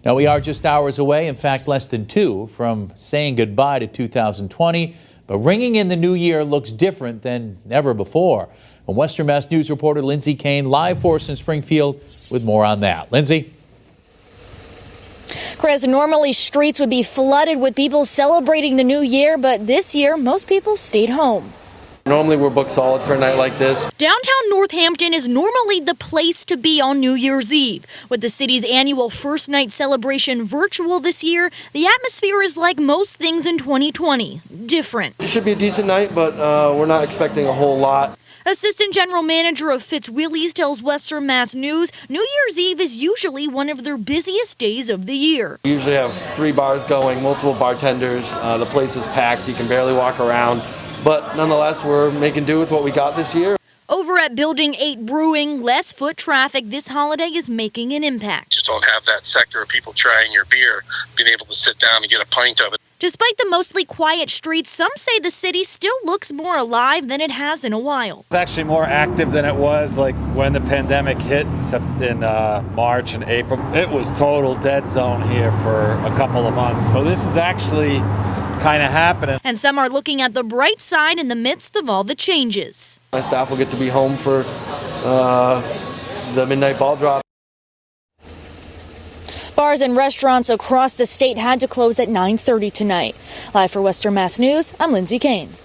Now, we are just hours away, in fact, less than 2 from saying goodbye to 2020. But ringing in the new year looks different than ever before. And Western Mass News reporter Lindsay Kane live for us in Springfield with more on that. Lindsay? Chris, normally streets would be flooded with people celebrating the new year, but this year most people stayed home. Normally we're booked solid for a night like this. Downtown Northampton is normally the place to be on New Year's Eve. With the city's annual first night celebration virtual this year, the atmosphere is like most things in 2020, different. It should be a decent night, but we're not expecting a whole lot. Assistant General Manager of Fitz Willie's tells Western Mass News New Year's Eve is usually one of their busiest days of the year. We usually have 3 bars going, multiple bartenders. The place is packed. You can barely walk around. But nonetheless, we're making do with what we got this year. Over at Building 8 Brewing, less foot traffic this holiday is making an impact. Just don't have that sector of people trying your beer, being able to sit down and get a pint of it. Despite the mostly quiet streets, some say the city still looks more alive than it has in a while. It's actually more active than it was like when the pandemic hit in March and April. It was total dead zone here for a couple of months. So this is actually kind of happening. And some are looking at the bright side in the midst of all the changes. My staff will get to be home for the midnight ball drop. Bars and restaurants across the state had to close at 9:30 tonight. Live for Western Mass News, I'm Lindsay Kane.